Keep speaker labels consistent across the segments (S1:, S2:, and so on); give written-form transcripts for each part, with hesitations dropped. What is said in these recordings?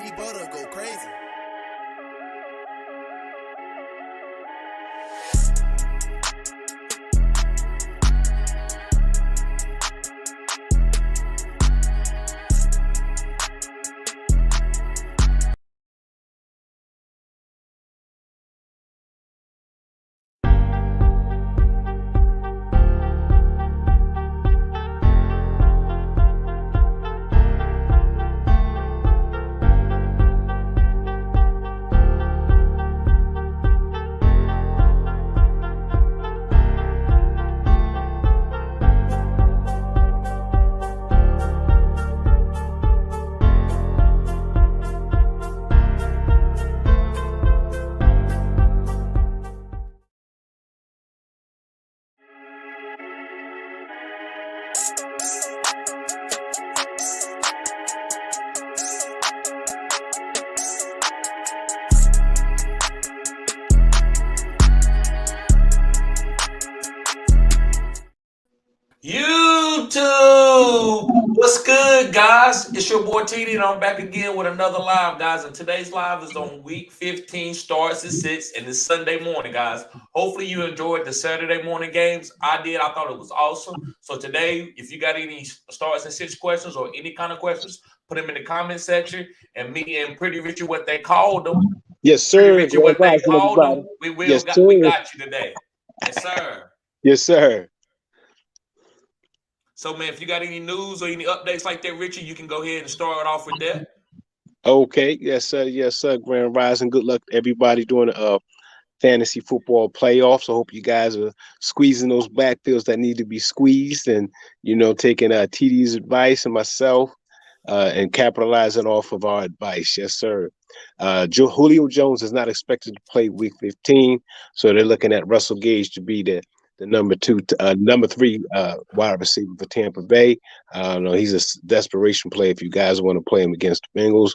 S1: E-Butter go crazy.
S2: YouTube, what's good, guys? It's your boy TD, and I'm back again with another live, guys. And today's live is on week 15, starts at 6, and it's Sunday morning, guys. Hopefully, you enjoyed the Saturday morning games. I did. I thought it was awesome. So today, if you got any starts and 6 questions or any kind of questions, put them in the comment section. And me and Pretty Richie, what they called them.
S3: Yes, sir.
S2: Pretty Richie, what they called them. We got you today. Yes, sir.
S3: Yes, sir.
S2: So, man, if you got any news or any updates like that, Richie, you can go ahead and start off with that.
S3: Okay. Yes, sir. Yes, sir. Grand Rising. Good luck to everybody doing the fantasy football playoffs. I hope you guys are squeezing those backfields that need to be squeezed and, taking TD's advice and myself and capitalizing off of our advice. Yes, sir. Julio Jones is not expected to play week 15, so they're looking at Russell Gage to be the number 3 wide receiver for Tampa Bay. He's a desperation play if you guys want to play him against the Bengals.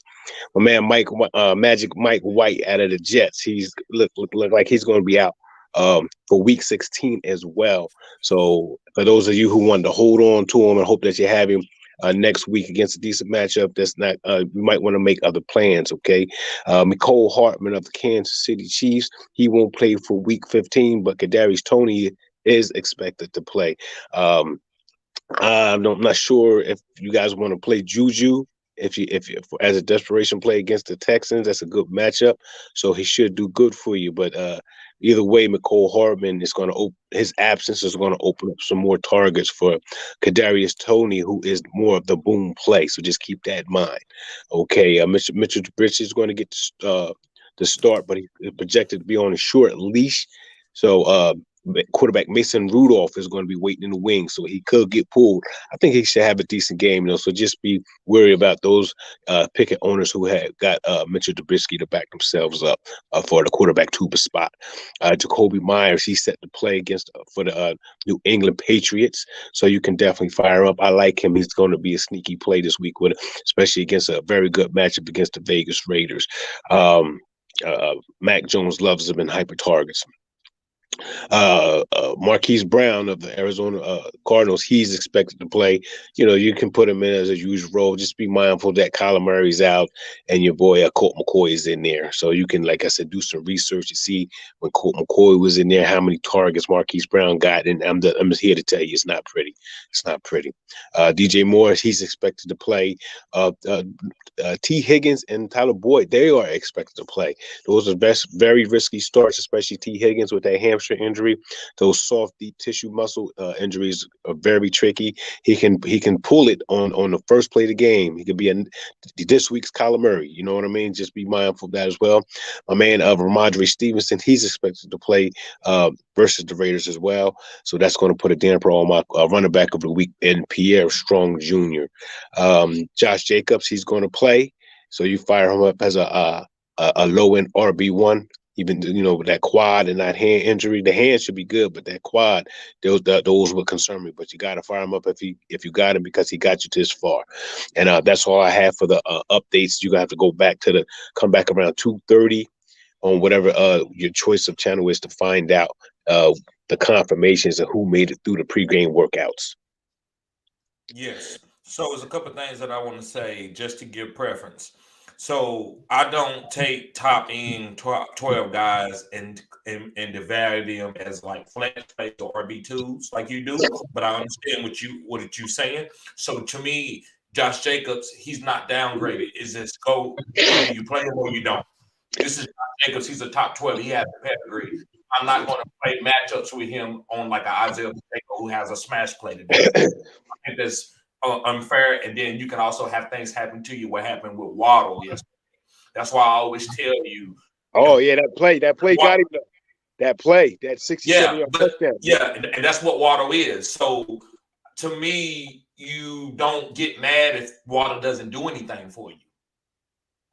S3: My man Magic Mike White out of the Jets. He's look like he's going to be out for week 16 as well. So for those of you who want to hold on to him and hope that you have him next week against a decent matchup, that's not we might want to make other plans. Okay, Mecole Hardman of the Kansas City Chiefs, he won't play for week 15, but Kadarius Toney is expected to play. I'm not sure if you guys want to play Juju. If you as a desperation play against the Texans, that's a good matchup, so he should do good for you. But either way, Mecole Hardman is going to his absence is going to open up some more targets for Kadarius Toney, who is more of the boom play. So just keep that in mind. Okay, Mitchell Trubisky is going to get to start, but he's projected to be on a short leash. So quarterback Mason Rudolph is going to be waiting in the wings, so he could get pulled. I think he should have a decent game, So just be wary about those Pickett owners who had got Mitchell Trubisky to back themselves up for the quarterback tuba spot. Jacoby Myers, he's set to play against for the New England Patriots, so you can definitely fire up. I like him. He's going to be a sneaky play this week, especially against a very good matchup against the Vegas Raiders. Mac Jones loves him in hyper targets. Marquise Brown of the Arizona Cardinals, he's expected to play. You can put him in as a usual role. Just be mindful that Kyler Murray's out and your boy Colt McCoy is in there. So you can, like I said, do some research to see when Colt McCoy was in there, how many targets Marquise Brown got. And I'm just here to tell you, it's not pretty. It's not pretty. DJ Morris, he's expected to play. T. Higgins and Tyler Boyd, they are expected to play. Those are very risky starts, especially T. Higgins with that hamstring injury. Those soft deep tissue muscle injuries are very tricky. He can pull it on the first play of the game. He could be this week's Kyler Murray. You know what I mean? Just be mindful of that as well. My man Ramondre Stevenson, he's expected to play versus the Raiders as well. So that's going to put a damper on my running back of the week, and Pierre Strong Jr. Josh Jacobs, he's going to play. So you fire him up as a low end RB1. Even with that quad and that hand injury, the hand should be good, but that quad, those would concern me. But you got to fire him up if you got him, because he got you this far. And that's all I have for the updates. You have to come back around 2:30 on whatever your choice of channel is to find out the confirmations of who made it through the pregame workouts.
S2: Yes. So there's a couple of things that I want to say just to give preference. So I don't take top end 12 guys and devalue them as like flex plays or RB2s like you do, but I understand what you're saying. So to me, Josh Jacobs, he's not downgraded. It's just go, either you play him or you don't. This is Josh Jacobs. He's a top 12. He has a pedigree. I'm not going to play matchups with him on like an Isaiah Pacheco who has a smash play today. I think that's unfair, and then you can also have things happen to you. What happened with Waddle yesterday? That's why I always tell you.
S3: Oh yeah, that play got him. That play, that 67-yard touchdown.
S2: Yeah, and that's what Waddle is. So to me, you don't get mad if Waddle doesn't do anything for you,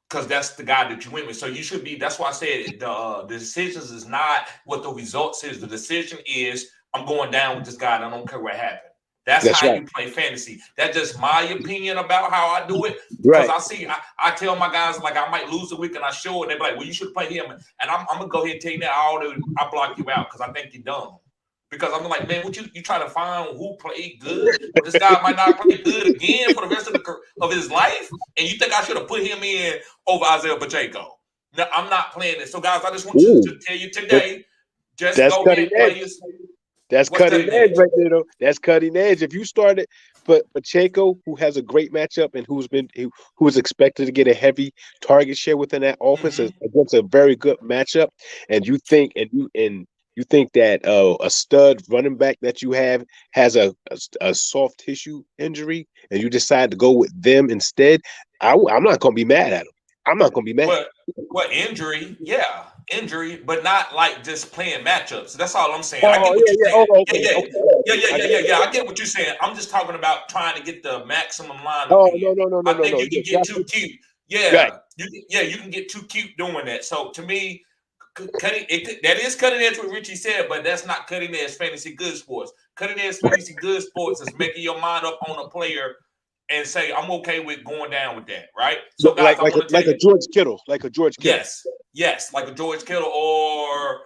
S2: because that's the guy that you went with. So you should be. That's why I said the decisions is not what the results is. The decision is I'm going down with this guy, and I don't care what happened. That's how right. You play fantasy. That's just my opinion about how I do it. Because right. I tell my guys, like, I might lose a week and I show it. They're like, well, you should play him. And I'm going to go ahead and tell you that I block you out because I think you're dumb. Because I'm like, man, what you trying to find who played good? But this guy might not play good again for the rest of his life. And you think I should have put him in over Isaiah Pacheco? No, I'm not playing this. So, guys, I just want you to tell you today, just go ahead and play his.
S3: That's cutting edge right there, though. That's cutting edge. If you started, but Pacheco, who has a great matchup and who is expected to get a heavy target share within that offense against a very good matchup, and you think that a stud running back that you have has a soft tissue injury, and you decide to go with them instead, I'm not going to be mad at him. I'm not going to be mad.
S2: What injury? Yeah. Injury, but not like just playing matchups. That's all I'm saying. I get what you're saying. Yeah. I get what you're saying. I'm just talking about trying to get the maximum line.
S3: No.
S2: I think you can get too cute. Yeah, right. You can get too cute doing that. So to me, that is cutting edge what Richie said, but that's not cutting edge fantasy good sports. Cutting edge fantasy good sports is making your mind up on a player and say, I'm okay with going down with that, right? So guys,
S3: like a George Kittle.
S2: Yes, like a George Kittle or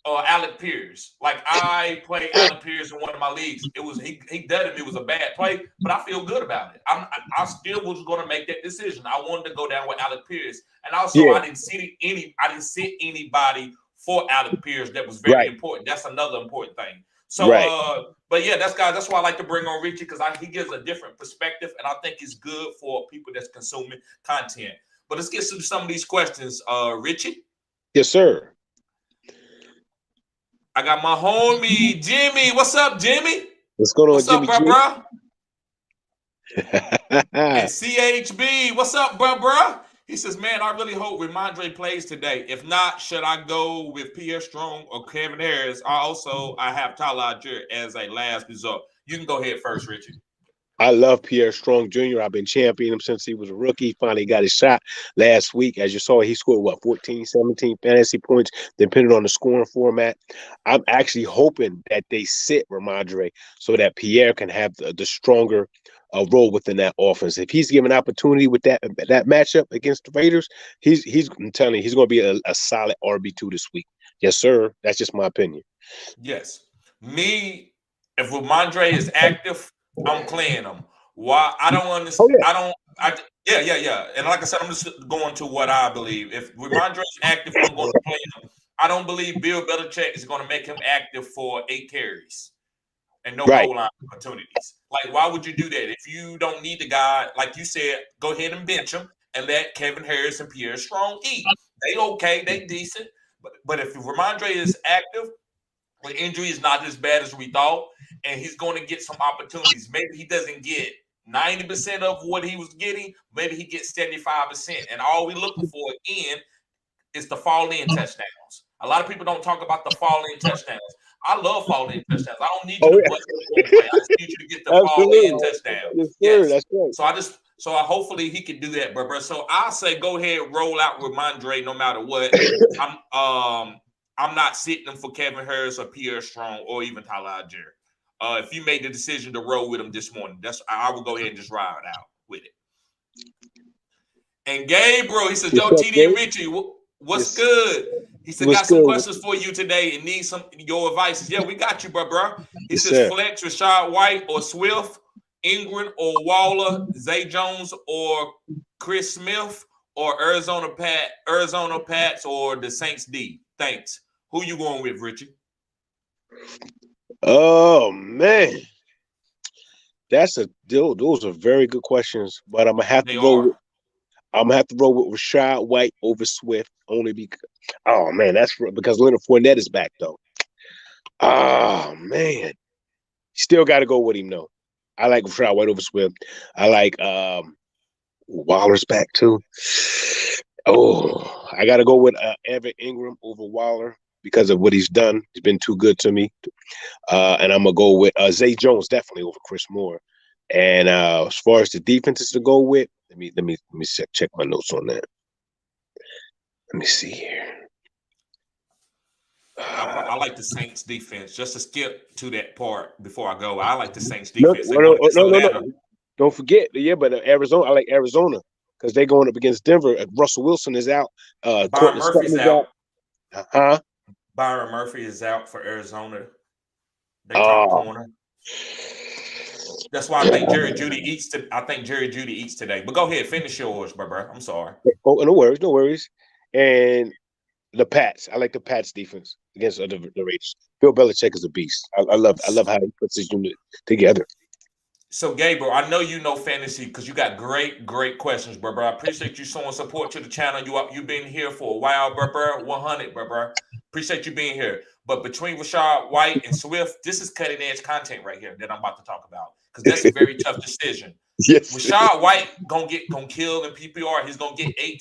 S2: Alec Pierce. Like I played Alec Pierce in one of my leagues. It was he dudded me. It was a bad play, but I feel good about it. I still was going to make that decision. I wanted to go down with Alec Pierce, and also I didn't sit anybody for Alec Pierce. That was very important. That's another important thing. So, but yeah, that's why I like to bring on Richie, because he gives a different perspective, and I think it's good for people that's consuming content. But let's get to some of these questions. Richie?
S3: Yes, sir.
S2: I got my homie, Jimmy. What's up, Jimmy?
S3: What's going on,
S2: Jimmy?
S3: What's up,
S2: bro? And CHB. What's up, bro? He says, man, I really hope Ramondre plays today. If not, should I go with Pierre Strong or Kevin Harris? I have Tyler Algier as a last resort. You can go ahead first, Richie.
S3: I love Pierre Strong Jr. I've been championing him since he was a rookie. Finally got his shot last week. As you saw, he scored, 14, 17 fantasy points, depending on the scoring format. I'm actually hoping that they sit Ramondre so that Pierre can have the stronger role within that offense. If he's given opportunity with that matchup against the Raiders, I'm telling you, he's going to be a solid RB2 this week. Yes, sir. That's just my opinion.
S2: Yes. If Ramondre is active, I'm playing him. Why? I don't understand.
S3: Oh, yeah.
S2: Yeah. And like I said, I'm just going to what I believe. If Ramondre is active, I'm going to play him. I don't believe Bill Belichick is going to make him active for 8 carries and no goal line opportunities. Like, why would you do that? If you don't need the guy, like you said, go ahead and bench him and let Kevin Harris and Pierre Strong eat. They okay, they decent. But if Ramondre is active, the injury is not as bad as we thought, and he's going to get some opportunities. Maybe he doesn't get 90% of what he was getting. Maybe he gets 75%. And all we're looking for, again, is the fall-in touchdowns. A lot of people don't talk about the fall-in touchdowns. I love fall-in touchdowns. I don't need you to play. I just need you to get the fall-in touchdown.
S3: Yes. That's right.
S2: So hopefully he can do that, bro. So I say go ahead, roll out Ramondre no matter what. I'm not sitting him for Kevin Harris or Pierre Strong or even Tyler Algier. If you made the decision to roll with him this morning, I will go ahead and just ride out with it. And Gabriel, he says, yo, TD and Richie, what's good? He said, got some questions for you today and need your advice. Yeah, we got you, bro. He says, flex Rachaad White or Swift, Ingram or Waller, Zay Jones or Chris Smith, or Arizona Pats or the Saints D. Thanks. Who you going with, Richie?
S3: Oh man, those are very good questions. But I'm gonna have to roll with Rachaad White over Swift only because. Oh man, because Leonard Fournette is back though. Oh man, still got to go with him though. I like Rachaad White over Swift. I like Waller's back too. Oh, I got to go with Evan Ingram over Waller because of what he's done. He's been too good to me. And I'm going to go with Zay Jones definitely over Chris Moore. And as far as the defenses to go with, let me check my notes on that. Let me see here.
S2: I like the Saints defense. Just to skip to that part before I go, I like the Saints defense.
S3: No. Don't forget, but Arizona. I like Arizona. Because they're going up against Denver. Russell Wilson is out.
S2: Byron Murphy's out.
S3: Huh?
S2: Byron Murphy is out for Arizona. They top corner. That's why I think Jerry Jeudy eats. Jerry Jeudy eats today. But go ahead, finish yours, bro. I'm sorry.
S3: Oh, no worries. And the Pats. I like the Pats defense against the Raiders. Bill Belichick is a beast. I love how he puts his unit together.
S2: So, Gabriel, I know you know fantasy because you got great questions, bro. I appreciate you showing support to the channel. You've been here for a while, bro. 100, bro. Appreciate you being here. But between Rachaad White and Swift, this is cutting-edge content right here that I'm about to talk about because that's a very tough decision.
S3: Yes.
S2: Rachaad White gonna kill in PPR. He's gonna get 8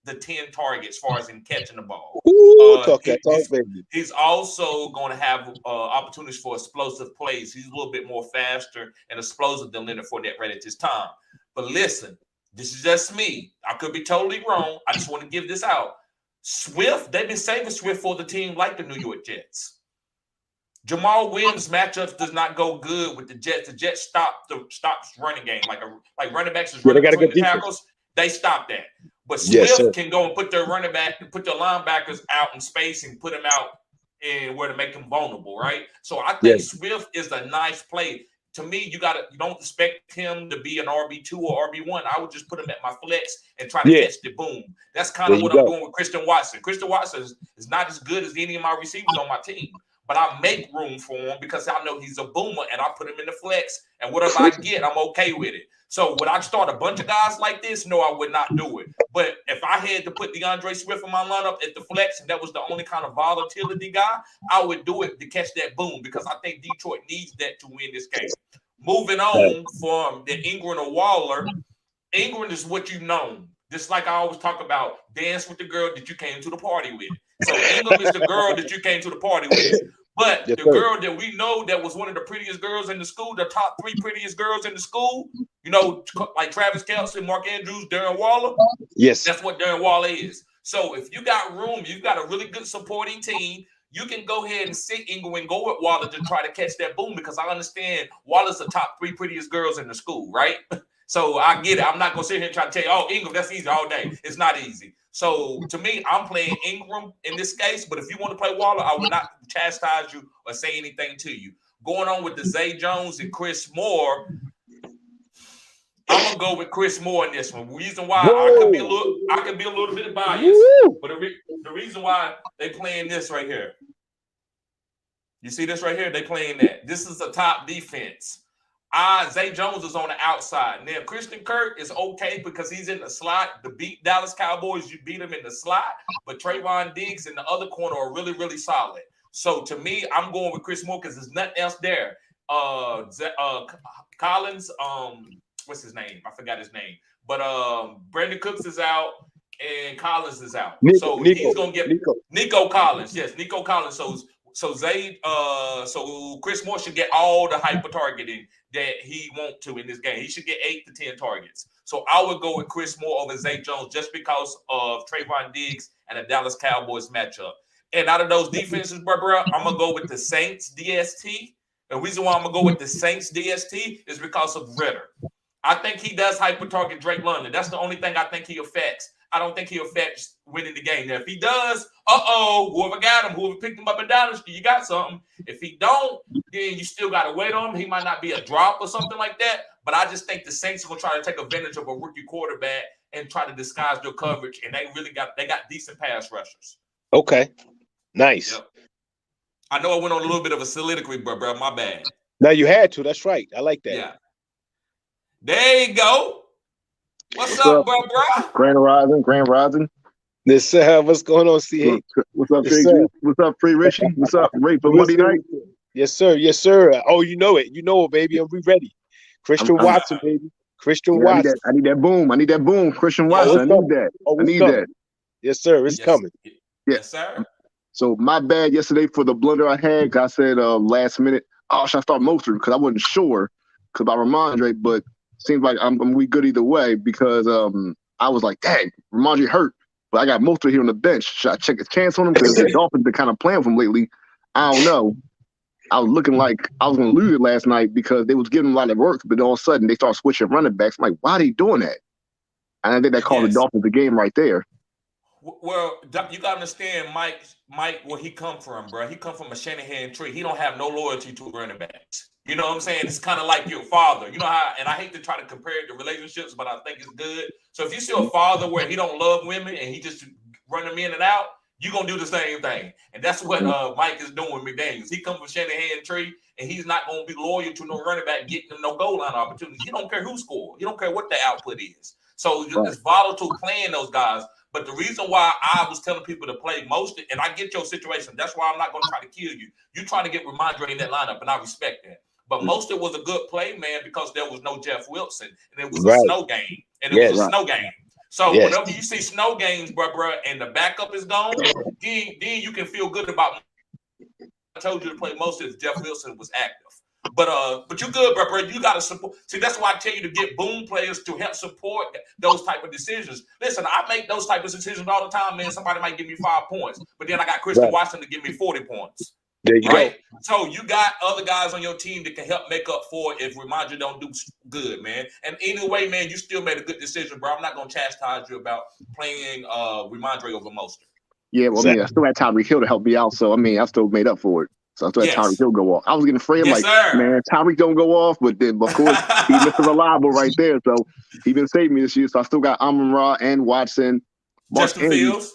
S2: to 10 targets as far as in catching the ball. He's also going to have opportunities for explosive plays. He's a little bit more faster and explosive than Leonard Fournette right at this time. But listen, this is just me. I could be totally wrong. I just want to give this out. Swift, they've been saving Swift for the team like the New York Jets. Jamal Williams matchups does not go good with the Jets. The Jets stops running game like running backs is running between the tackles. They stop that. But Swift can go and put their linebackers out in space and put them out in where to make them vulnerable, right? So I think Swift is a nice play. To me, you don't expect him to be an RB2 or RB1. I would just put him at my flex and try to catch the boom. That's kind of what I'm doing with Christian Watson. Christian Watson is not as good as any of my receivers on my team. But I make room for him because I know he's a boomer and I put him in the flex. And whatever I get, I'm okay with it. So would I start a bunch of guys like this? No, I would not do it. But if I had to put DeAndre Swift in my lineup at the flex and that was the only kind of volatility guy, I would do it to catch that boom because I think Detroit needs that to win this game. Moving on from the Ingram or Waller, Ingram is what you've known. Just like I always talk about, dance with the girl that you came to the party with. So Ingram is the girl that you came to the party with. But the girl that we know that was one of the prettiest girls in the school, the top 3 prettiest girls in the school, you know, like Travis Kelce, Mark Andrews, Darren Waller.
S3: Yes.
S2: That's what Darren Waller is. So if you got room, you've got a really good supporting team, you can go ahead and sit Ingram and go with Waller to try to catch that boom, because I understand Waller's the top 3 prettiest girls in the school, right? So I get it. I'm not going to sit here and try to tell you, oh, Ingram, that's easy all day. It's not easy. So to me, I'm playing Ingram in this case. But if you want to play Waller, I will not chastise you or say anything to you. Going on with the Zay Jones and Chris Moore, I'm gonna go with Chris Moore in this one. Reason why I could be a little bit biased, but the reason why they playing this right here. You see this right here? They playing that. This is a top defense. Zay Jones is on the outside. Now, Christian Kirk is okay because he's in the slot. To beat Dallas Cowboys, you beat him in the slot. But Trayvon Diggs in the other corner are really, really solid. So, to me, I'm going with Chris Moore because there's nothing else there. Collins, what's his name? I forgot his name. But Brandon Cooks is out and Collins is out. He's going to get Nico Collins. Yes, Nico Collins. So Chris Moore should get all the hyper targeting that he want to in this game. He should get 8 to 10 targets. So I would go with Chris Moore over Zay Jones just because of Trayvon Diggs and the Dallas Cowboys matchup. And out of those defenses, bro, I'm going to go with the Saints DST. The reason why I'm going to go with the Saints DST is because of Ritter. I think he does hyper target Drake London. That's the only thing I think he affects. I don't think he affects winning the game. Now, if he does, whoever got him, whoever picked him up in Dynasty, you got something. If he don't, then you still got to wait on him. He might not be a drop or something like that. But I just think the Saints are going to try to take advantage of a rookie quarterback and try to disguise their coverage. And they got decent pass rushers.
S3: Okay. Nice. Yep.
S2: I know I went on a little bit of a soliloquy, bro. My bad.
S3: No, you had to. That's right. I like that.
S2: Yeah. There you go. What's up, bro?
S4: Grand Rising.
S3: This what's going on, CH?
S4: What's up, KG? What's up, Free Richie? What's up, Ray, for Monday night?
S3: Yes, sir. Yes, sir. Oh, you know it. You know it, baby. I'll be ready. Christian Watson, baby. Christian Watson.
S4: I need that boom. Christian Watson. I need that. I need that.
S3: Yes, sir. It's coming.
S2: Yes, sir.
S4: So my bad yesterday for the blunder I had. I said last minute, should I start Mostert? Because I wasn't sure about Ramondre, but seems like we good either way because I was like, dang, Ramondre hurt, but I got Mostert here on the bench. Should I check his chance on him? Because the Dolphins been kind of playing with him lately. I don't know. I was looking like I was going to lose it last night because they was giving him a lot of work, but all of a sudden they start switching running backs. I'm like, why are they doing that? And I think that called the Dolphins the game right there.
S2: Well, you got to understand, Mike, where he come from, bro. He come from a Shanahan tree. He don't have no loyalty to running backs. You know what I'm saying? It's kind of like your father. You know how, and I hate to try to compare it to relationships, but I think it's good. So if you see a father where he don't love women and he just run them in and out, you're going to do the same thing. And that's what Mike is doing with McDaniels. He comes from Shanahan tree, and he's not going to be loyal to no running back getting him no goal line opportunities. He don't care who scores. He don't care what the output is. So it's volatile playing those guys. But the reason why I was telling people to play Mostert, and I get your situation, that's why I'm not going to try to kill you. You're trying to get Ramondre in that lineup, and I respect that. But Mostert was a good play, man, because there was no Jeff Wilson, and it was a snow game. And it was a snow game. So whenever you see snow games, bro, and the backup is gone, then you can feel good about it. I told you to play Mostert if Jeff Wilson was active. But you're good, bro. You got to support. See, that's why I tell you to get boom players to help support those type of decisions. Listen, I make those type of decisions all the time, man. Somebody might give me 5 points, but then I got Christian Watson to give me 40 points.
S3: There you go.
S2: So you got other guys on your team that can help make up for it if Ramondre don't do good, man. And anyway, man, you still made a good decision, bro. I'm not going to chastise you about playing Ramondre over Mostert.
S4: Yeah, well, I still had Tyreek Hill to help me out, so I still made up for it. So I still had Tyreek Hill go off. I was getting afraid, man, Tyreek don't go off, but then, of course, he's Mr. Reliable right there. So he been saving me this year. So I still got Amon-Ra and Watson.
S2: Justin Fields.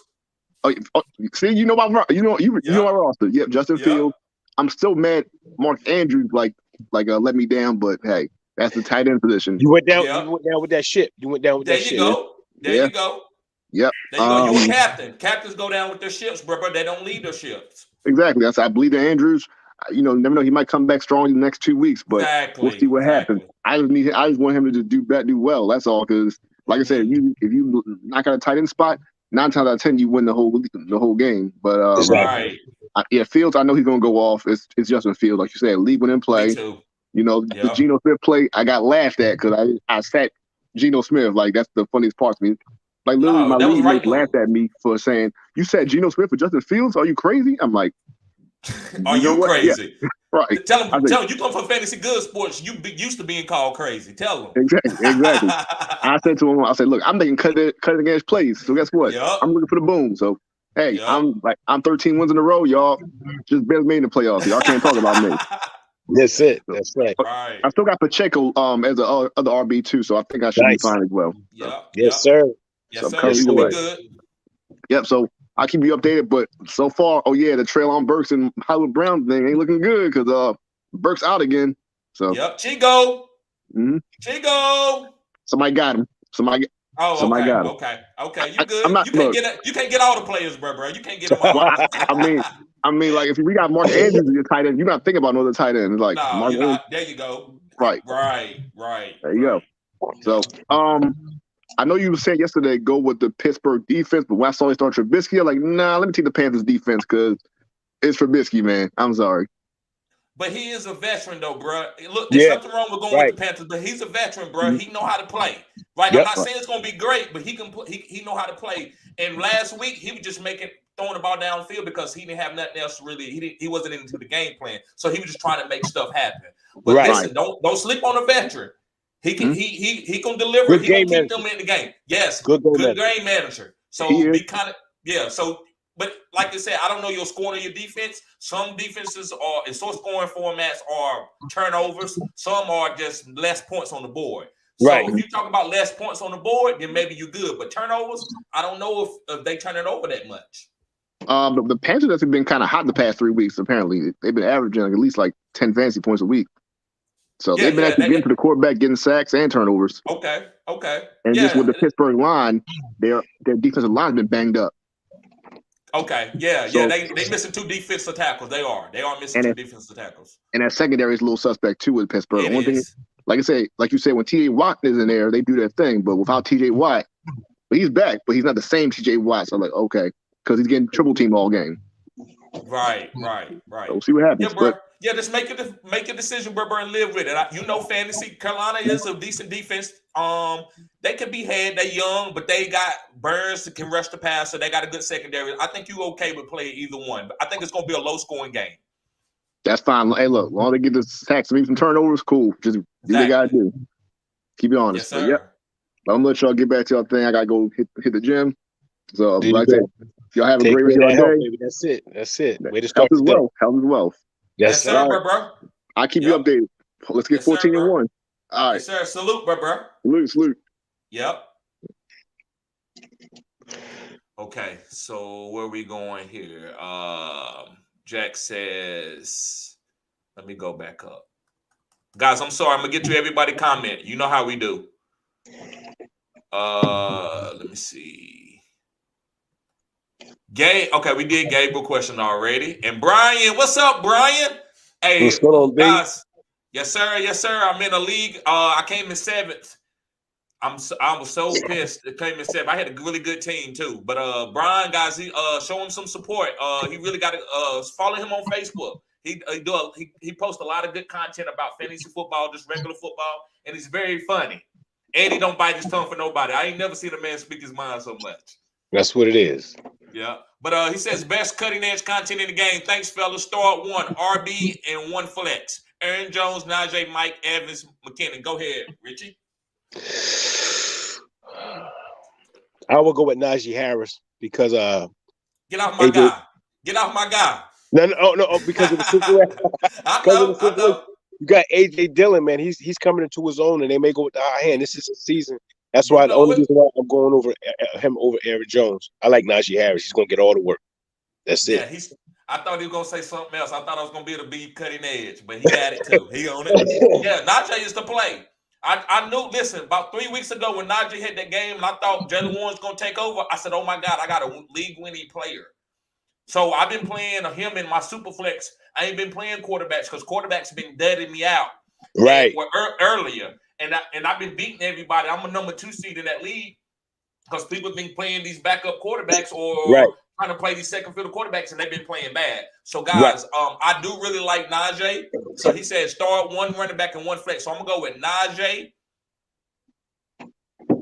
S4: See, you know my roster. Yep, Justin Fields. I'm still mad. Mark Andrews let me down, but hey, that's the tight end position.
S3: You went down. You went down with that shit. You went down with that shit.
S2: There you go.
S4: Yep.
S2: There you go. You a captain. Captains go down with their ships, bro. They don't lead their ships.
S4: Exactly. I believe in Andrews. Never know. He might come back strong in the next 2 weeks, but we'll see what happens. I just want him to do well. That's all. Because, like I said, if you knock out a tight end spot, 9 times out of 10 you win the whole game. But
S2: right.
S4: Fields, I know he's gonna go off. It's Justin Fields, like you said, leave when in play.
S2: Me too.
S4: The Geno Smith play, I got laughed at because I sat Geno Smith. Like, that's the funniest part to me. Like, literally, my league mates laughed at me for saying, "You said Geno Smith for Justin Fields? Are you crazy?" I'm like,
S2: "Are you crazy?"
S4: Yeah. Right.
S2: Tell him you come from Fantasy Good Sports. You used to being called crazy. Tell him.
S4: Exactly. I said to him, "Look, I'm making cutting edge plays. So guess what?
S2: Yep.
S4: I'm looking for the boom. So hey, I'm 13 wins in a row. Y'all just barely made the playoffs. Y'all can't talk about me."
S3: That's it. That's right.
S4: I still got Pacheco as the other RB too, so I think I should be fine as well.
S3: Yes, sir.
S2: Yes, sir. It's gonna be good.
S4: Yep. So I'll keep you updated, but so far, the Treylon Burks and Hollywood Brown thing ain't looking good because Burks out again. So
S2: Chigo. Chigo.
S4: Somebody got him. Somebody got him.
S2: Okay. You good? You can't get all the players, bro. You can't get them all.
S4: I mean, like, if we got Mark Andrews as your tight end, you're not thinking about another tight end. Like,
S2: no, you're not. There you go.
S4: Right. There you go. So, I know you said yesterday go with the Pittsburgh defense, but when I saw they start Trubisky, I'm like, nah, let me take the Panthers defense because it's Trubisky, man. I'm sorry.
S2: But he is a veteran, though, bro. Look, there's nothing wrong with going with the Panthers, but he's a veteran, bro. He know how to play. Right? I'm not saying it's going to be great, but he know how to play. And last week, he was just throwing the ball downfield because he didn't have nothing else really. He wasn't into the game plan, so he was just trying to make stuff happen. But listen, don't sleep on a veteran. He can deliver. He can keep them in the game. Yes, good game manager. So be kind of So, but like I said, I don't know your scoring or your defense. Some defenses are in source scoring formats are turnovers. Some are just less points on the board. So if you talk about less points on the board, then maybe you're good. But turnovers, I don't know if they turn it over that much.
S4: The Panthers have been kind of hot the past 3 weeks. Apparently, they've been averaging at least 10 fantasy points a week. So they've been actually getting to the quarterback, getting sacks and turnovers.
S2: Okay.
S4: And just with the Pittsburgh line, their defensive line's been banged up.
S2: Okay. They missing 2 defensive tackles. They are missing 2 defensive tackles.
S4: And that secondary is a little suspect too with Pittsburgh. The one thing, like you said, when T.J. Watt is in there, they do their thing. But without T.J. Watt, he's back, but he's not the same T.J. Watt. So I'm like, okay, because he's getting triple teamed all game.
S2: Right.
S4: So we'll see what happens.
S2: Yeah, bro. Just make a decision, bro, and live with it. Fantasy Carolina is a decent defense. They could be had. They young, but they got Burns that can rush the pass, so they got a good secondary. I think you okay with playing either one, but I think it's gonna be a low scoring game.
S4: That's fine. Hey, look, while they get the sacks and some turnovers, cool. Just do what they gotta do. Keep it honest.
S2: Yes, sir.
S4: But I'm gonna let y'all get back to y'all thing. I gotta go hit the gym. So like I said, y'all have a great rest of your day.
S3: That's it. Way to start.
S4: Health is wealth.
S2: Yes, sir, bro.
S4: I'll keep you updated. Let's get 14-1. All right.
S2: Yes, sir. Salute, bro.
S4: Salute.
S2: Yep. Okay, so where are we going here? Jack says, let me go back up. Guys, I'm sorry. I'm going to get to everybody comment. You know how we do. Let me see. Okay, we did Gabriel question already. And Brian, what's up, Brian? Hey,
S3: what's going on,
S2: guys? Yes, sir. I'm in a league. I came in 7th. I was so pissed. It came in 7th. I had a really good team too. But Brian, guys, show him some support. He really got to follow him on Facebook. He posts a lot of good content about fantasy football, just regular football, and he's very funny. And he don't bite his tongue for nobody. I ain't never seen a man speak his mind so much.
S3: That's what it is.
S2: Yeah. But he says best cutting edge content in the game. Thanks, fellas. Start 1 RB and 1 flex. Aaron Jones, Najee, Mike Evans, McKinnon. Go ahead, Richie.
S3: I will go with Najee Harris because
S2: get off my guy. Get off my guy.
S3: No, because of the situation.
S2: I know.
S3: You got AJ Dillon, man. He's coming into his own, and they may go with the high hand. This is his season. That's why the only reason why I'm going over him over Aaron Jones. I like Najee Harris. He's gonna get all the work. That's it.
S2: Yeah, I thought he was gonna say something else. I thought I was gonna be able to be cutting edge, but he got it too. He on it. Yeah, Najee is the play. I knew. Listen, about 3 weeks ago when Najee hit that game, and I thought Jalen Warren's gonna take over. I said, "Oh my God, I got a league-winning player." So I've been playing him in my super flex. I ain't been playing quarterbacks because quarterbacks been deading me out.
S3: Right.
S2: Earlier. And I've been beating everybody. I'm a number 2 seed in that league because people have been playing these backup quarterbacks or trying to play these second fiddle quarterbacks, and they've been playing bad. So, guys, I do really like Najee. So he said start 1 running back and 1 flex. So I'm going to go with Najee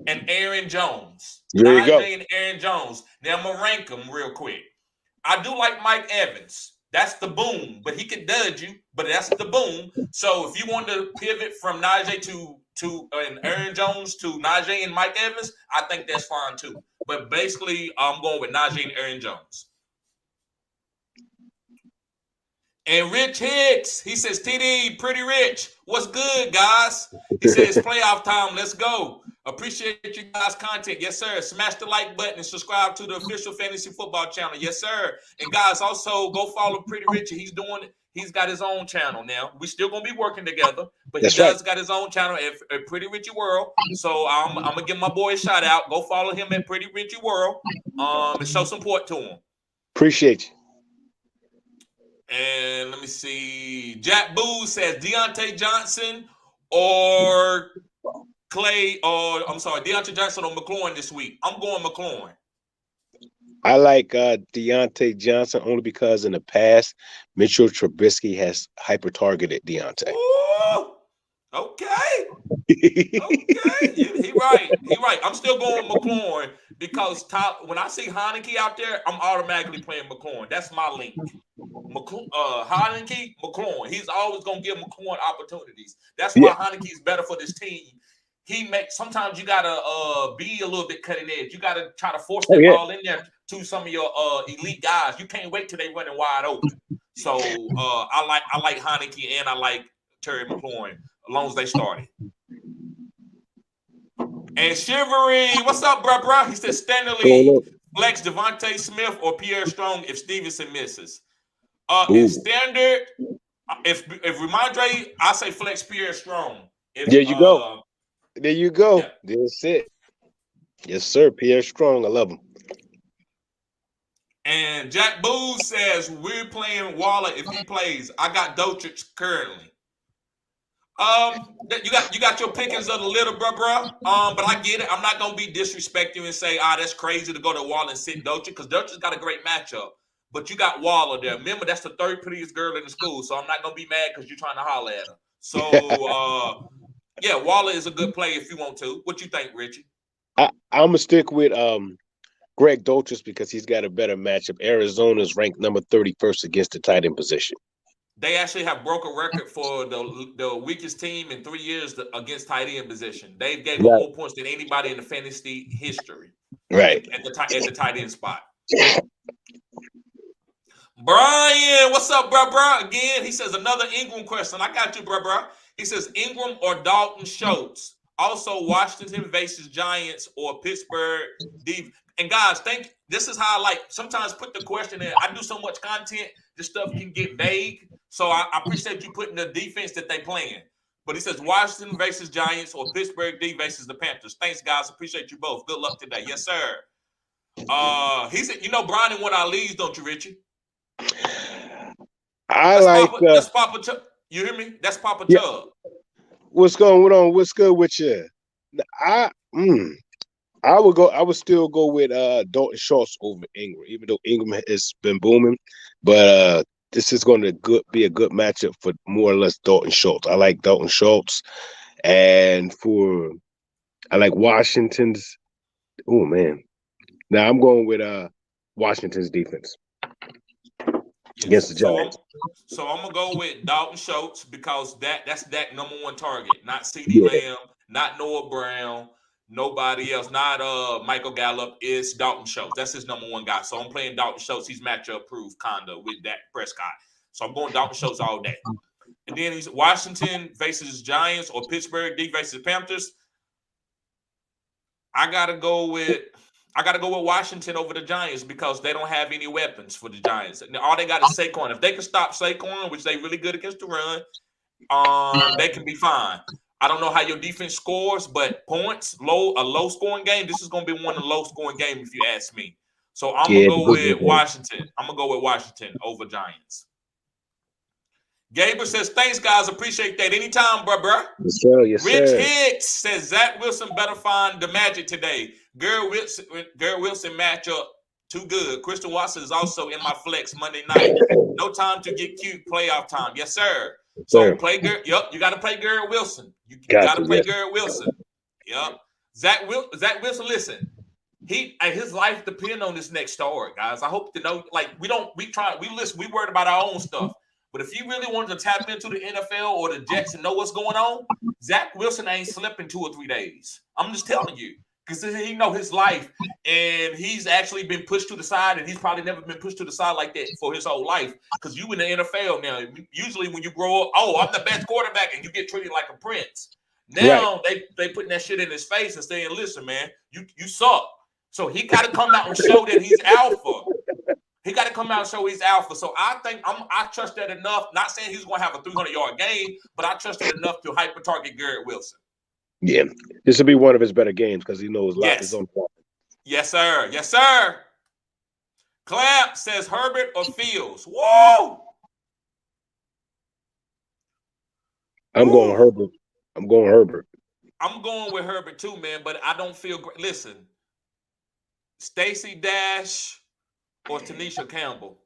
S2: and Aaron Jones.
S3: There you go.
S2: Najee and Aaron Jones. Now I'm going to rank them real quick. I do like Mike Evans. That's the boom, but he can dodge you, but that's the boom. So if you want to pivot from Najee to Aaron Jones to Najee and Mike Evans, I think that's fine too. But basically, I'm going with Najee and Aaron Jones. And Rich Hicks, he says, TD, pretty rich. What's good, guys? He says, playoff time. Let's go. Appreciate you guys' content. Yes, sir. Smash the like button and subscribe to the official fantasy football channel. Yes, sir. And guys, also go follow Pretty Richie. He's doing it. He's got his own channel now. We still gonna be working together, but he does got his own channel at Pretty Richie World. So I'm gonna give my boy a shout out. Go follow him at Pretty Richie World. And show support to him.
S3: Appreciate you.
S2: And let me see. Jack Boo says Deontay Johnson or Deontay Johnson or McLaurin this week. I'm going McLaurin.
S3: I like Deontay Johnson only because in the past, Mitchell Trubisky has hyper-targeted Deontay.
S2: Ooh, okay. He right. I'm still going McLaurin because when I see Heineke out there, I'm automatically playing McLaurin. That's my link. Heineke, McLaurin. He's always going to give McLaurin opportunities. That's why Heineke is better for this team. Sometimes you gotta be a little bit cutting edge. You gotta try to force that ball in there to some of your elite guys. You can't wait till they running wide open. So I like Heineke and I like Terry McLaurin as long as they started. And Shivery, what's up, bruh? He says Stanley flex Devontae Smith or Pierre Strong if Stevenson misses. In standard, if Ramondre, I say flex Pierre Strong.
S3: There you go. There you go. Yeah. That's it. Yes, sir. Pierre Strong. I love him.
S2: And Jack Booz says we're playing Waller if he plays. I got Dotrich currently. You got your pickings of the litter, bruh. But I get it. I'm not gonna be disrespecting and say, that's crazy to go to Waller and sit Dotrich because Dotrich's got a great matchup. But you got Waller there. Remember, that's the 3rd prettiest girl in the school, so I'm not gonna be mad because you're trying to holler at her. So yeah, Waller is a good play if you want to. What you think, Richie?
S3: I'm gonna stick with Greg Dulcich because he's got a better matchup. Arizona's ranked number 31st against the tight end position.
S2: They actually have broke a record for the weakest team in 3 years against tight end position. They've gave more points than anybody in the fantasy history.
S3: Right.
S2: At the tight end spot. Brian, what's up, bruh? Again, he says another Ingram question. I got you, bruh. He says Ingram or Dalton Schultz. Also, Washington versus Giants or Pittsburgh. And guys, this is how I like sometimes put the question in. I do so much content, this stuff can get vague. So I appreciate you putting the defense that they playing. But he says Washington versus Giants or Pittsburgh D versus the Panthers. Thanks, guys. Appreciate you both. Good luck today. Yes, sir. He said, Brian in one of our leagues, don't you, Richie? That's Papa Chubb. You hear me? That's Papa Chubb.
S3: What's going on? What's good with you? I would still go with Dalton Schultz over Ingram, even though Ingram has been booming. But this is going to be a good matchup for more or less Dalton Schultz. I like Dalton Schultz, and I like Washington's. Oh man, now I'm going with Washington's defense. Against the Giants.
S2: So I'm gonna go with Dalton Schultz because that's that number 1 target, not CeeDee Lamb, not Noah Brown, nobody else, not Michael Gallup. It's Dalton Schultz. That's his number 1 guy. So I'm playing Dalton Schultz. He's matchup proof kinda with Dak Prescott. So I'm going Dalton Schultz all day. And then he's Washington versus Giants or Pittsburgh D versus Panthers. I gotta go with Washington over the Giants because they don't have any weapons for the Giants. All they got is Saquon. If they can stop Saquon, which they really good against the run, they can be fine. I don't know how your defense scores, but points, a low scoring game. This is going to be one of the low scoring games if you ask me. So I'm gonna go with Washington. I'm gonna go with Washington over Giants. Gabriel says, thanks, guys. Appreciate that. Anytime, bro.
S3: Yes, sir. Yes,
S2: Rich
S3: sir.
S2: Hicks says Zach Wilson better find the magic today. Garrett Wilson matchup too good. Christian Watson is also in my flex Monday night. No time to get cute. Playoff time. Yes, sir. So play Garrett. Yep, you got to play Garrett Wilson. You got to play Garrett Wilson. Yep. Zach Wilson, listen. His life depends on this next story, guys. I hope to know. Like we worried about our own stuff. But if you really wanted to tap into the NFL or the Jets and know what's going on, Zach Wilson ain't slept 2 or 3 days. I'm just telling you, because he know his life, and he's actually been pushed to the side, and he's probably never been pushed to the side like that for his whole life. Because you in the NFL now, usually when you grow up, I'm the best quarterback, and you get treated like a prince. Now they putting that shit in his face and saying, "Listen, man, you suck." So he got to come out and show that he's alpha. He got to come out and show he's alpha. So I think I trust that enough. Not saying he's going to have a 300-yard game, but I trust that enough to hyper target Garrett Wilson. Yeah,
S3: this will be one of his better games because he knows life is on top.
S2: Yes, sir. Yes, sir. Clamp says Herbert or Fields. Whoa!
S3: I'm going Herbert. I'm going with Herbert
S2: too, man. But I don't feel great. Listen, Stacey Dash or Tanisha Campbell.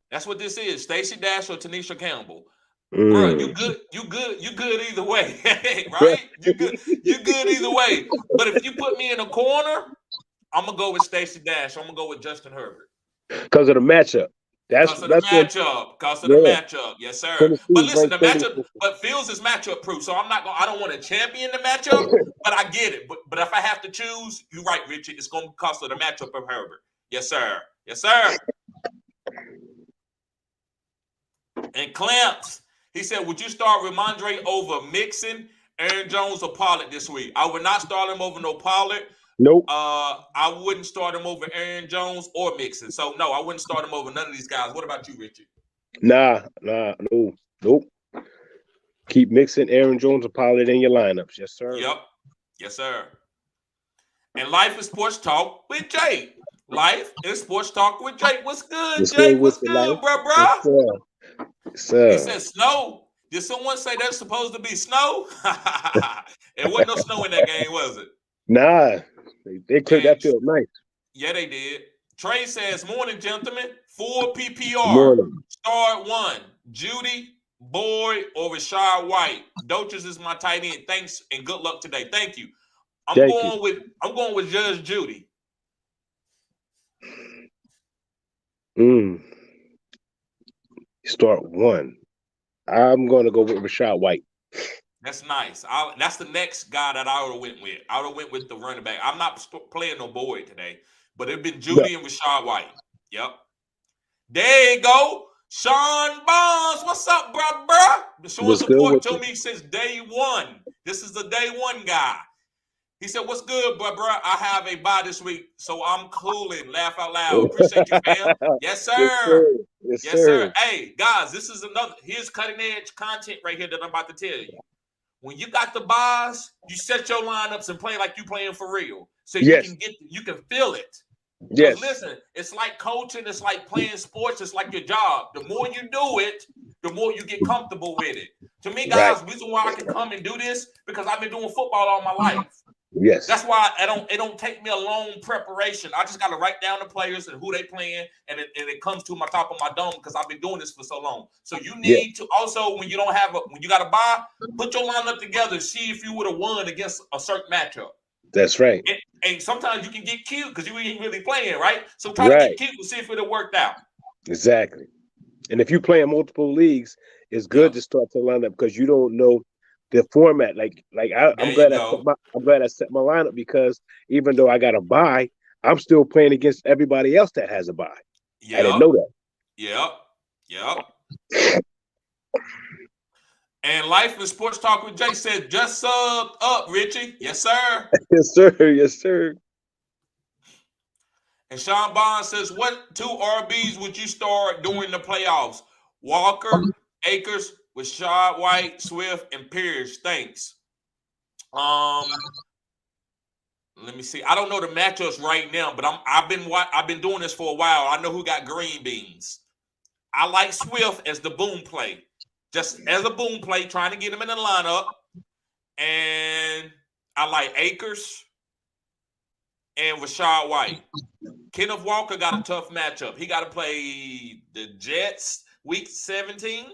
S2: That's what this is. Stacey Dash or Tanisha Campbell. Bro, you good either way. Right? You good either way. But if you put me in a corner, I'm gonna go with Stacey Dash. I'm gonna go with Justin Herbert.
S3: Because of the matchup.
S2: Because of the matchup. Yes, sir. But listen, the matchup, but Fields is matchup proof. So I don't want to champion the matchup, but I get it. But if I have to choose, you're right, Richard. It's gonna be because of the matchup of Herbert. Yes, sir. Yes, sir. And Clamps, he said, would you start Ramondre over Mixon, Aaron Jones, or Pollard this week? I would not start him over no Pollard.
S3: Nope.
S2: I wouldn't start him over Aaron Jones or Mixon. So, no, I wouldn't start him over none of these guys. What about you, Richard?
S3: Nope. Keep Mixon, Aaron Jones, and Pollard in your lineups. Yes, sir.
S2: Yep. Yes, sir. And Life is Sports Talk with Jake. Life is Sports Talk with Jake. What's good, Jake? What's good, bro?
S3: Yes, sir.
S2: He said snow. Did someone say there's supposed to be snow? It wasn't no snow in that game, was it?
S3: Nah. They cleared that field nice.
S2: Yeah, they did. Trey says, morning, gentlemen. Full PPR.
S3: Morning.
S2: Start 1. Judy, Boyd, or Rashad White. Doches is my tight end. Thanks and good luck today. Thank you. I'm going with Judge Judy.
S3: Start 1. I'm going to go with Rashad White.
S2: That's nice. That's the next guy that I would have went with. I would have went with the running back. I'm not playing no Boyd today, but it'd been Judy and Rashad White. Yep. There you go. Sean Bonds. What's up, bro? Showing support to me since day one. This is the day one guy. He said, what's good, bro? I have a bye this week, so I'm cooling. Laugh out loud. Appreciate you, fam. Yes, sir. Yes, sir. Hey, guys, here's cutting edge content right here that I'm about to tell you. When you got the buys, you set your lineups and play like you playing for real. So you can feel it.
S3: Yes.
S2: Listen, it's like coaching, it's like playing sports, it's like your job. The more you do it, the more you get comfortable with it. To me, guys, the reason why I can come and do this, because I've been doing football all my life.
S3: Yes.
S2: That's why it don't take me a long preparation. I just got to write down the players and who they playing, and it comes to my top of my dome because I've been doing this for so long. So you need to also, when you got to buy, put your lineup together, see if you would have won against a certain matchup.
S3: That's right.
S2: And sometimes you can get cute because you ain't really playing, right? So try to get cute and see if it worked out.
S3: Exactly. And if you play in multiple leagues, it's good to start to line up because you don't know the format. I'm glad I set my lineup because even though I got a bye, I'm still playing against everybody else that has a bye. I didn't know that.
S2: Yep. And Life in Sports Talk with Jay said, just subbed up, Richie. Yes, sir.
S3: Yes, sir. Yes, sir.
S2: And Sean Bond says, what 2 RBs would you start during the playoffs? Walker, Akers, Rashad White, Swift, and Pierce. Thanks. Let me see. I don't know the matchups right now, but I've been doing this for a while. I know who got green beans. I like Swift as the boom play. just as a boom play, trying to get him in the lineup. And I like Akers and Rashad White. Kenneth Walker got a tough matchup. He got to play the Jets week 17.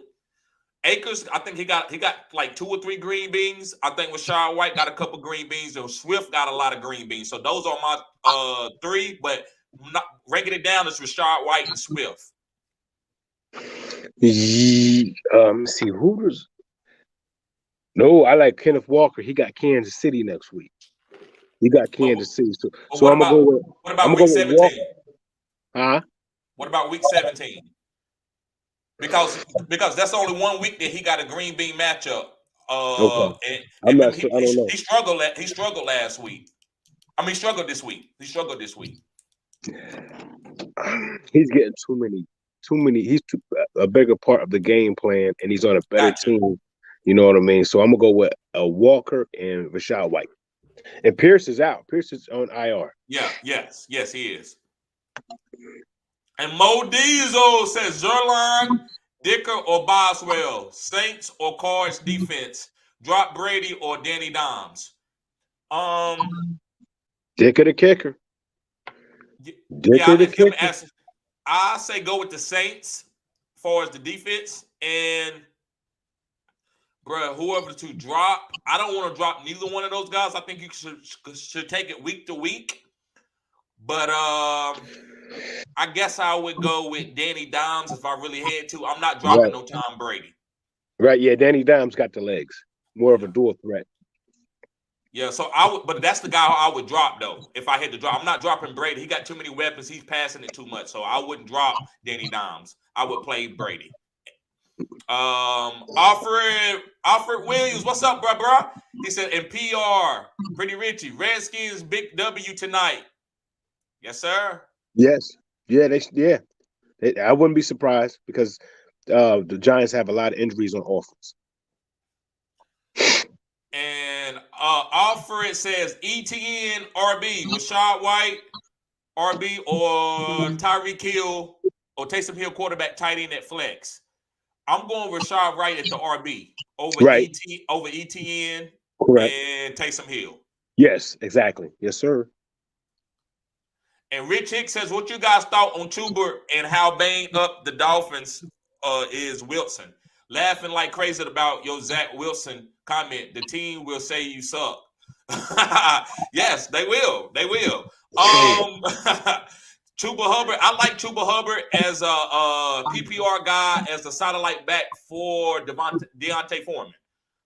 S2: Akers, I think he got like 2 or 3 green beans. I think Rashad White got a couple green beans, and Swift got a lot of green beans. So those are my 3, but not ranking it down is Rashad White and Swift.
S3: Let's see who does. No, I like Kenneth Walker. He got Kansas City next week. He got Kansas City. So I'm gonna go with.
S2: What about
S3: I'm
S2: week
S3: gonna go with
S2: 17?
S3: Walker. Huh?
S2: What about week 17? Because that's only 1 week that he got a green bean matchup.
S3: Okay.
S2: And
S3: I'm not sure. I don't know.
S2: He struggled last week. I mean, he struggled this week.
S3: He's getting too many. He's a bigger part of the game plan, and he's on a better team. You know what I mean? So I'm gonna go with Walker and Rashad White. And Pierce is out. Pierce is on IR.
S2: Yeah, yes, he is. And Mo Diesel says Zerline, Dicker, or Boswell, Saints or Cards defense, drop Brady or Danny Dimes.
S3: Dicker the kicker.
S2: I say go with the Saints as far as the defense, and whoever to drop, I don't want to drop neither one of those guys. I think you should take it week to week. But I guess I would go with Danny Dimes if I really had to. I'm not dropping no Tom Brady.
S3: Right, yeah, Danny Dimes got the legs. More of a dual threat.
S2: Yeah, so I would, but that's the guy I would drop though. If I had to drop, I'm not dropping Brady. He got too many weapons. He's passing it too much, so I wouldn't drop Danny Dimes. I would play Brady. Alfred Williams, what's up, bro? He said in PR, Pretty Richie, Redskins big W tonight. Yes, sir.
S3: Yes, yeah, I wouldn't be surprised because the Giants have a lot of injuries on offense.
S2: And Alfred says ETN RB, Rashad White RB or Tyreek Hill or Taysom Hill quarterback tight end at flex. I'm going Rashad White at the RB over ETN
S3: Correct.
S2: And Taysom Hill.
S3: Yes, exactly. Yes, sir.
S2: And Rich Hicks says, what you guys thought on Chuba and how banged up the Dolphins is Wilson? Laughing like crazy about your Zach Wilson comment. The team will say you suck. Yes, they will. Chuba Hubbard. I like Chuba Hubbard as a PPR guy, as a satellite back for Deontay Foreman.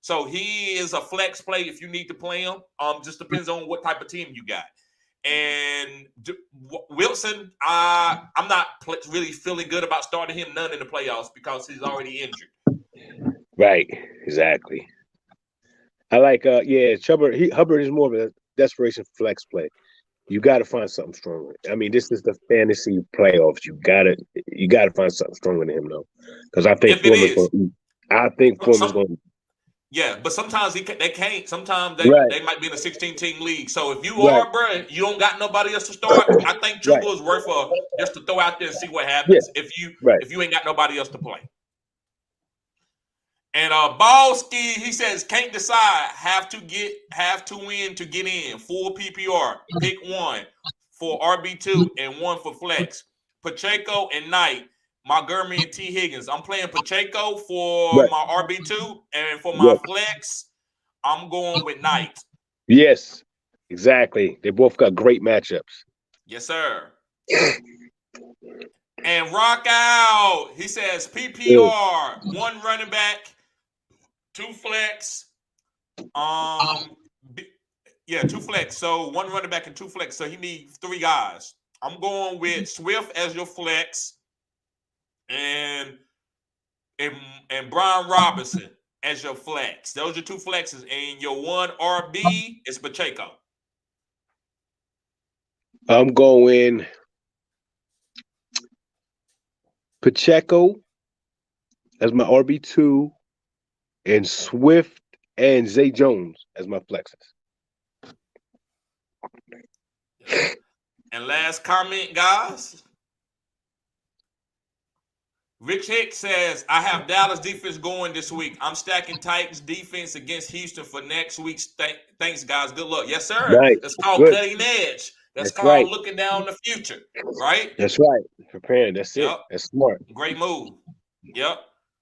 S2: So he is a flex play if you need to play him. Just depends on what type of team you got. And Wilson, I'm not really feeling good about starting him none in the playoffs because he's already injured.
S3: Right, exactly. I like, Hubbard is more of a desperation flex play. You got to find something stronger. I mean, this is the fantasy playoffs. You got to find something stronger than him, though, because I think Foreman's going to.
S2: Yeah, but sometimes they can't. Sometimes they might be in a 16-team league. So if you are, bro, you don't got nobody else to start. I think Chuba is worth just to throw out there and see what happens if you ain't got nobody else to play. And Balski, he says, can't decide. Have to win to get in. Full PPR. Pick one for RB2 and one for flex. Pacheco and Knight. Montgomery and T. Higgins. I'm playing Pacheco for my RB2, and for my flex, I'm going with Knight.
S3: Yes, exactly. They both got great matchups.
S2: Yes, sir. And Rock Out, he says PPR, one running back, 2 flex. 2 flex. So 1 running back and 2 flex. So he needs 3 guys. I'm going with Swift as your flex. And Brian Robinson as your flex. Those are 2 flexes. And your 1 RB is Pacheco.
S3: I'm going Pacheco as my RB2 and Swift and Zay Jones as my flexes.
S2: And last comment, guys. Rich Hicks says, I have Dallas defense going this week. I'm stacking Titans defense against Houston for next week's. Thanks, guys. Good luck. Yes, sir.
S3: Nice.
S2: That's called
S3: Good.
S2: cutting edge. That's
S3: That's
S2: called
S3: right.
S2: looking down the future, right?
S3: That's right. Preparing. That's it.
S2: Yep.
S3: That's smart.
S2: Great move. Yep.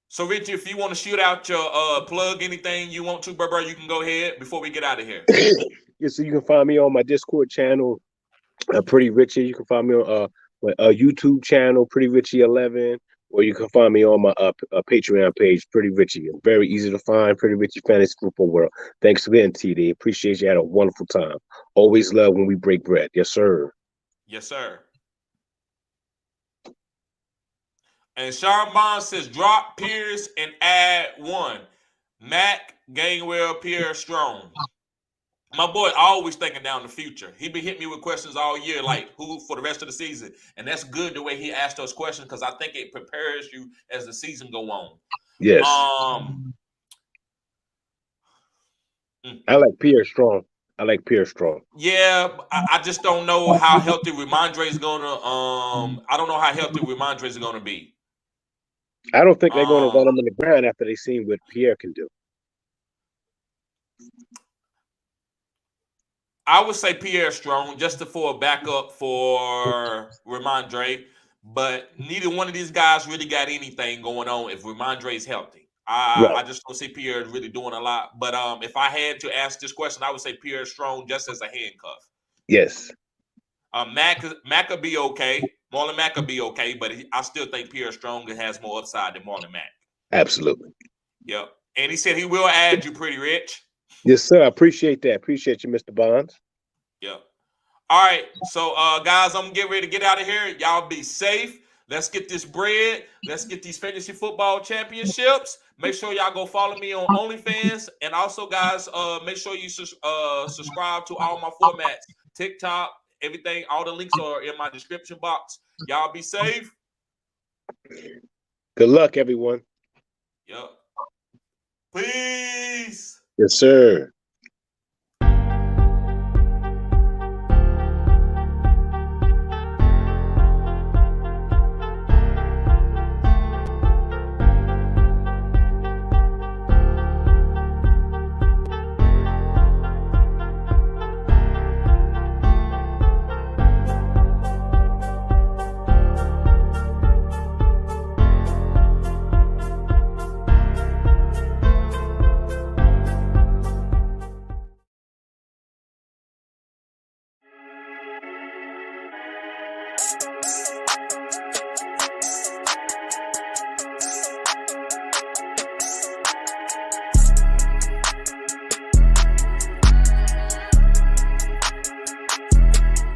S2: So, Richie, if you want to shoot out your plug anything you want to, bro, you can go ahead before we get out of here.
S3: Yeah, so you can find me on my Discord channel, Pretty Richie. You can find me on my YouTube channel, Pretty Richie 11, or you can find me on my Patreon page, Pretty Richie. Very easy to find, Pretty Richie Fantasy Football World. Thanks again, TD. Appreciate you. Had a wonderful time. Always love when we break bread. Yes, sir.
S2: Yes, sir. And Sean Bond says, drop Pierce and add one. Mac, Gainwell, Pierce, Strong. My boy always thinking down the future. He been hitting me with questions all year, like who for the rest of the season. And that's good the way he asked those questions because I think it prepares you as the season go on.
S3: Yes. I like Pierce Strong.
S2: Yeah, I just don't know how healthy Ramondre is gonna. I don't know how healthy Ramondre is gonna be.
S3: I don't think they're going to run him on the ground after they seen what Pierre can do.
S2: I would say Pierre Strong just for a backup for Ramondre, but neither one of these guys really got anything going on if Ramondre is healthy. I just don't see Pierre really doing a lot. But if I had to ask this question, I would say Pierre Strong just as a handcuff.
S3: Yes.
S2: Mac could be okay. Marlon Mack could be okay, but I still think Pierre Strong has more upside than Marlon Mack.
S3: Absolutely.
S2: Yep. And he said he will add you, Pretty Rich.
S3: Yes, sir. I appreciate that. Appreciate you, Mr. Bonds.
S2: Yep. All right. So, guys, I'm going to get ready to get out of here. Y'all be safe. Let's get this bread. Let's get these fantasy football championships. Make sure y'all go follow me on OnlyFans. And also, guys, make sure you subscribe to all my formats. TikTok, everything. All the links are in my description box. Y'all be safe.
S3: Good luck, everyone.
S2: Yep. Peace.
S3: Yes, sir.